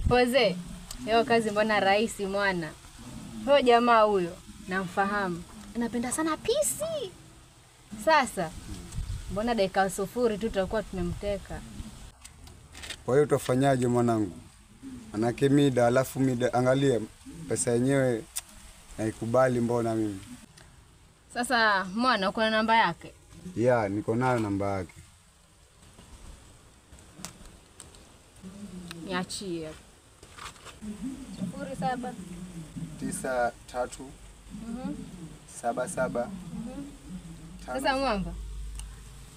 Poze, hiyo kazi mbona rahisi mwana. Huyo jamaa huyo namfahamu. Anapenda sana pisi. Sasa mbona dakika 0 tu tutakuwa tumemteka. Kwa hiyo utafanyaje mwanangu? Manake mida, alafu mida, angalia pesa yenyewe naikubali mbona mimi. Sasa mwana uko na namba yake? Ya, niko nayo namba yake. Niachie. 07 93 77. Sasa mwamba,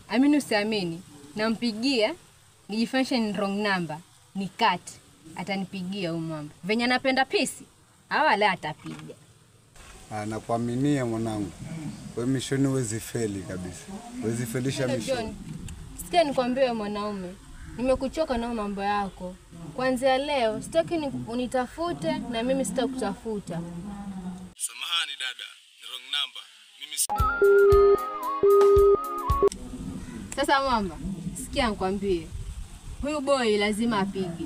amini usiamini, nampigia nijifanyisha ni wrong number, ni cut, atanipigia huyo mwamba. Venye anapenda pisi, wala atapiga. Nakuaminia mwanangu. Wewe mishoni huwezi feli kabisa. Huwezi felisha mishoni. Sikia nikwambie mwanaume, nimekuchoka na mambo yako. Kuanzia leo sitaki unitafute na mimi sitakutafuta. Samahani dada, ni wrong number. Mimi Sasa mwamba, sikia nikwambie. Huyu boy lazima apige.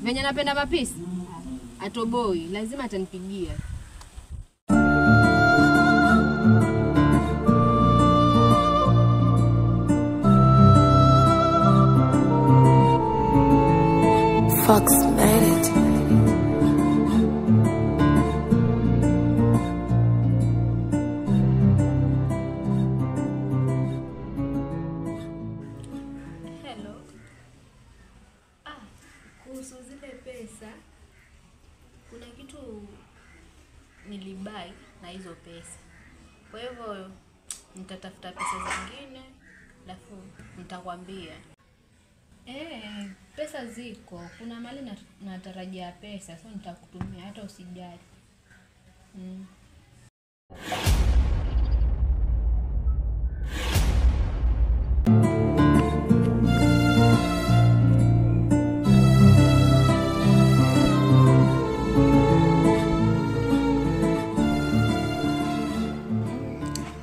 Venye anapenda mapisi, atoboi lazima atanipigia. Fox made it. Hello. Kuhusu zile pesa, kuna kitu nilibai na hizo pesa. Kwa hivyo nitatafuta pesa zingine, alafu nitakwambia. Pesa ziko. Kuna mali natarajia pesa, sasa nitakutumia hata usijali.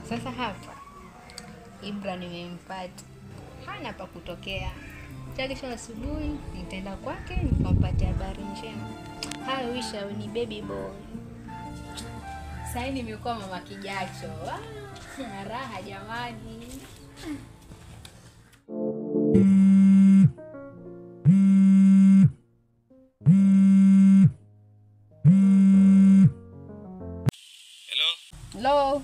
Sasa hapa Ibra nimempata. Hana pa kutokea. Kesho asubuhi nitaenda kwake nikampatia habari njema. I wish I ni baby boy. Sasa nimekuwa mama kijacho. Raha jamani. Hello.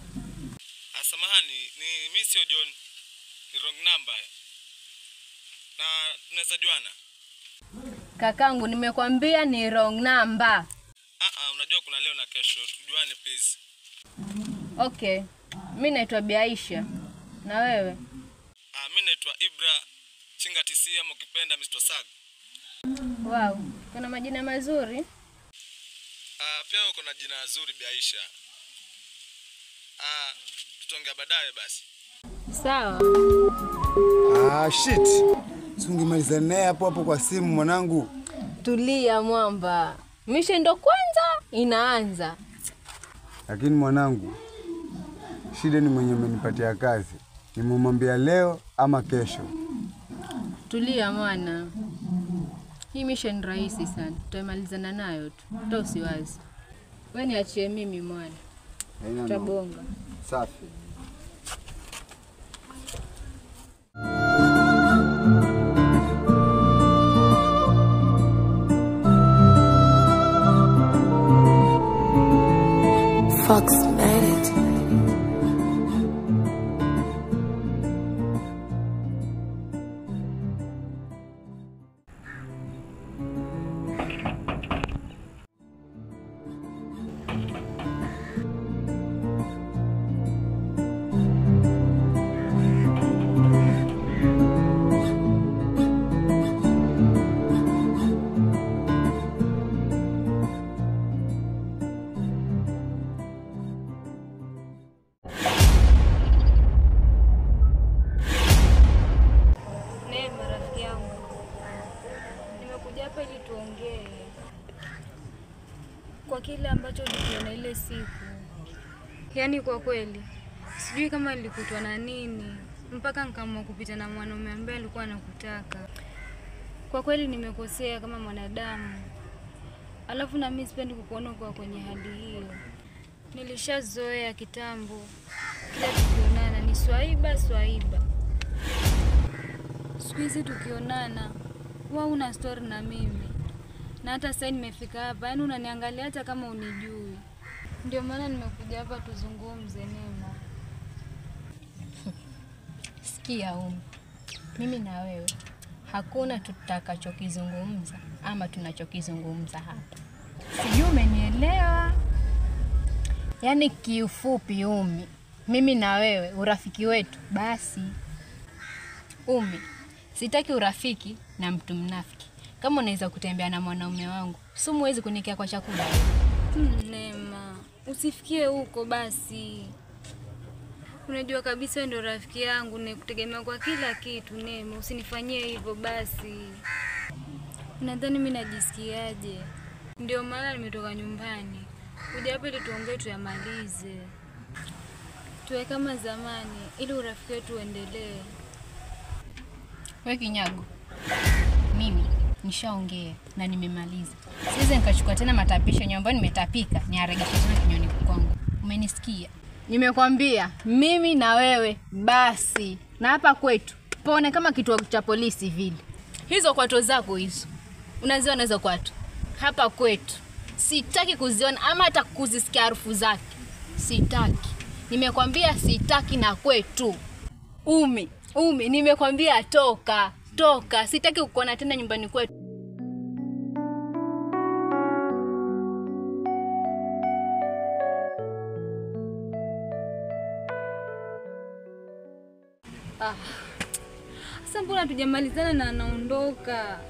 Samahani, mimi sio John. Ni wrong number. Na tunaweza juana? Kakangu nimekwambia ni wrong number. Unajua kuna leo na kesho. Tujuane please. Okay. Mimi naitwa Biaisha. Na wewe? Mimi naitwa Ibra Chinga TC ama ukipenda Mr. Sag. Wow, kuna majina mazuri. Pia uko na jina zuri Biaisha. Tutaongea baadaye basi. Sawa. Shit. Ungemaliza naye hapo kwa simu mwanangu. Tulia mwamba. Mishe ndo kwanza inaanza. Lakini mwanangu, shida ni mwenye amenipatia kazi. Nimemwambia leo ama kesho. Tulia mwana. Hii mission rahisi sana. Tutamalizana nayo tu. Hata usiwazi. Wewe niachie mimi mwana. Tutabonga. Safi. Fox made it. Kwa kile ambacho niliona ile siku. Yaani kwa kweli sijui kama nilikutwa na nini mpaka nikaamua kupita na mwanaume ambaye alikuwa anakutaka. Kwa kweli nimekosea kama mwanadamu. Alafu na mimi sipendi kukuona kwa kwenye hali hiyo. Nilishazoea kitambo. Kila tukionana ni Swaiba. Siku hizi tukionana huwa una story na mimi. Na hata sasa nimefika hapa, yaani unaniangalia hata kama unijui. Ndio maana nimekuja hapa tuzungumze Neema. Sikia mimi na wewe hakuna tutakachokizungumza ama tunachokizungumza hapa. Sijui umenielewa? Yaani kiufupi mimi na wewe urafiki wetu basi. Sitaki urafiki na mtu mnafiki. Kama unaweza kutembea na mwanaume wangu, simuwezi kunikia kwa chakula. Neema, usifikie huko basi. Unajua kabisa ndio rafiki yangu na kutegemea kwa kila kitu. Neema, usinifanyie hivyo basi. Nadhani mimi najisikiaje? Ndio maana nimetoka nyumbani. Kuja hapa ili tuongee tuyamalize. Tuwe kama zamani ili urafiki wetu uendelee. Wewe kinyago. Mimi nishaongea na nimemaliza. Siwezi nikachukua tena matapisho nyumbani nimetapika niaregeshe tena kinywani kwangu. Umenisikia? Nimekwambia mimi na wewe basi. Na hapa kwetu pone kama kituo cha polisi vile. Hizo kwato zako hizo. Unaziona hizo kwato? Hapa kwetu sitaki kuziona ama hata kuzisikia harufu zake. Sitaki. Nimekwambia sitaki na kwetu. Nimekwambia toka. Sitaki kukuona tena nyumbani kwetu. Sasa mbona tujamalizana na anaondoka?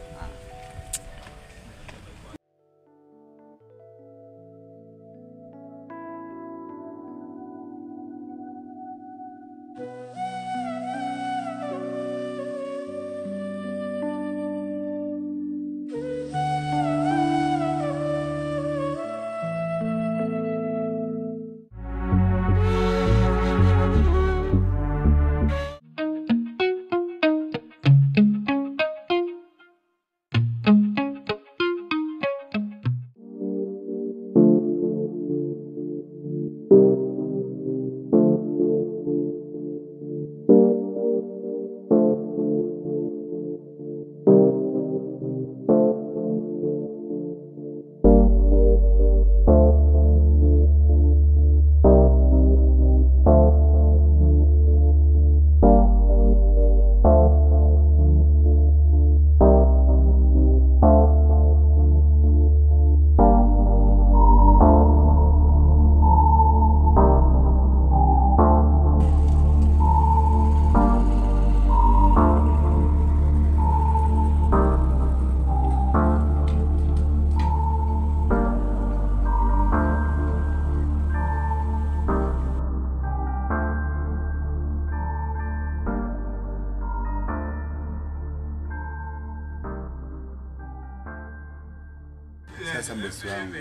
Sasa bosi wangu,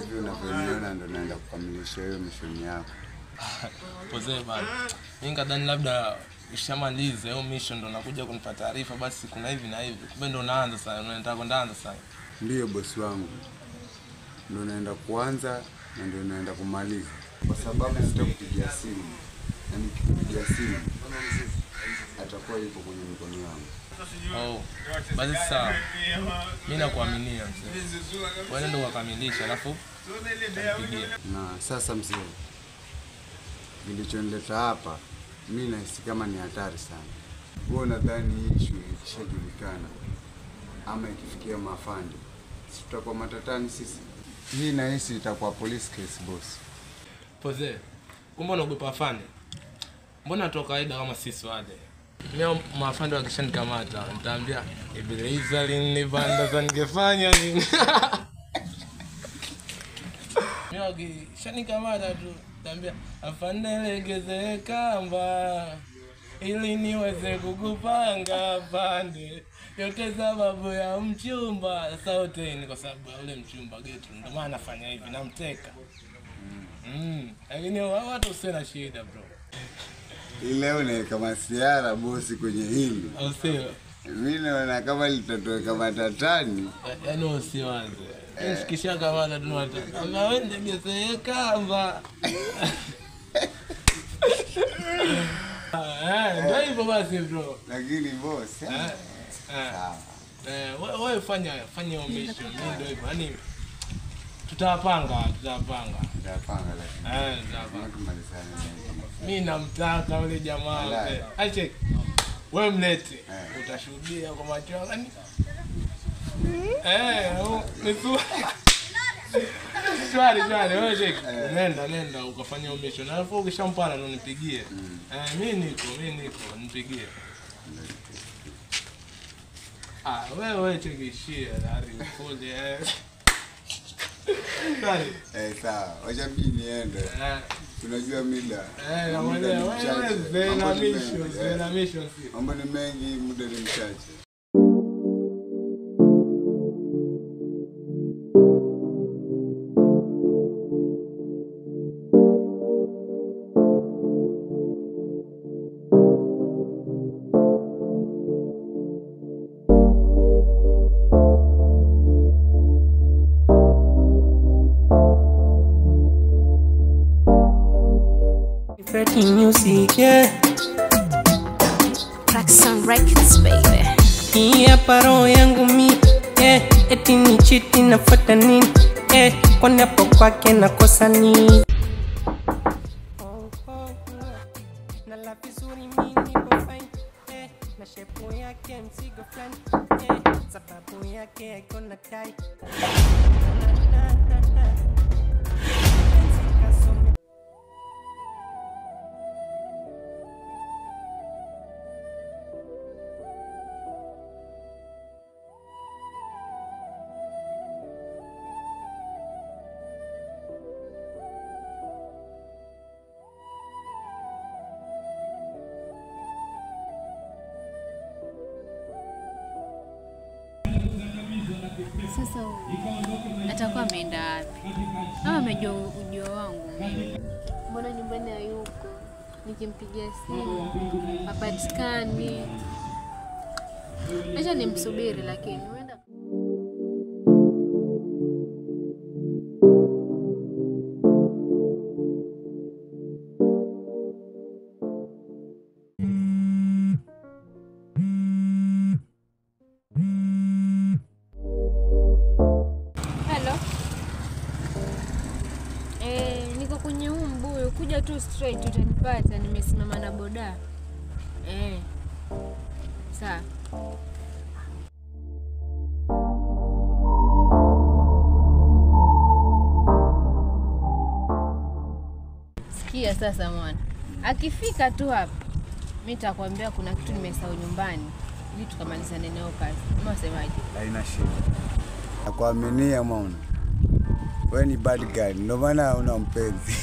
hivi unavyoniona ndo naenda kukamilisha hiyo mission yako. Poze bana. Mimi kadhani labda ushamaliza hiyo mission ndo nakuja kunipa taarifa basi kuna hivi na hivi. Kumbe ndo unaanza sasa, unaenda kuanza sasa. Ndio bosi wangu. Ndo naenda kuanza na ndo naenda kumaliza. Kwa sababu sitakupigia simu. Na nikipigia simu atakuwa yupo kwenye mikono yangu. Basi sawa. Mimi nakuaminia mzee. Wewe ndio ukamilisha alafu nipigie. Na sasa mzee, kilichonileta hapa mimi nahisi kama ni hatari sana. Wewe unadhani hii issue ikishajulikana ama ikifikia mafandi tutakuwa matatani sisi? Hii nahisi itakuwa police case boss. Poze, kumbe unaogopa afande? Mbona toka kawaida kama sisi wale? Mimi mafande wakishanikamata nitaambia Ibilisa alinibanda za ningefanya nini? Mimi wakishanikamata tu nitaambia afande legeze kamba ili niweze kukupanga afande. Yote sababu ya mchumba. Sasa yote ni kwa sababu ya ule mchumba getu. Ndio maana nafanya hivi namteka. Lakini watu sina shida bro. Leo ni kama siara bosi kwenye hili. Au sio? Mimi naona kama litatoka matatani. Yaani usiwaze. Kisha kamata tunata. Ama wende gese kamba. Ndio hivyo basi bro. Lakini boss. Sawa. Wewe fanya omission. Ndio hivyo. Yaani tutapanga lakini. Tutapanga. Mimi namtaka yule jamaa. Ache. Wewe mlete. Utashuhudia kwa macho yako. Nisu. Shwari, wewe Jake. Nenda ukafanya omission. Alafu ukishampana ndo nipigie. Mimi niko, nipigie. Wewe chekishia dari kule. Sawa. Wacha mimi niende. Tunajua mila. Naelewa. Wewe mission. Mambo ni mengi, muda ni mchache. Freaking music, yeah. Traxon Records, baby. Hii hapa roho yangu mi, yeah. Eti ni chiti nafuata nini, yeah. Kwani hapo kwake nakosa nini? Na la vizuri mimi niko fine, yeah. Na shepu yake mzigo flani, yeah. Sababu yake haiko na tai. Sasa atakuwa ameenda wapi? Ama amejua ujio wangu mimi. Mbona nyumbani hayuko? Nikimpigia simu hapatikani. Acha nimsubiri lakini huenda niko kwenye huu mbuyu, kuja tu straight utanipata, nimesimama na boda. Sawa. Sikia sasa mwana. Akifika tu hapa, mimi nitakwambia kuna kitu nimesahau nyumbani ili tukamalizane nayo kazi. Unasemaje? Haina shida. Nakuaminia mwana. Wewe ni bad guy, ndio maana una mpenzi.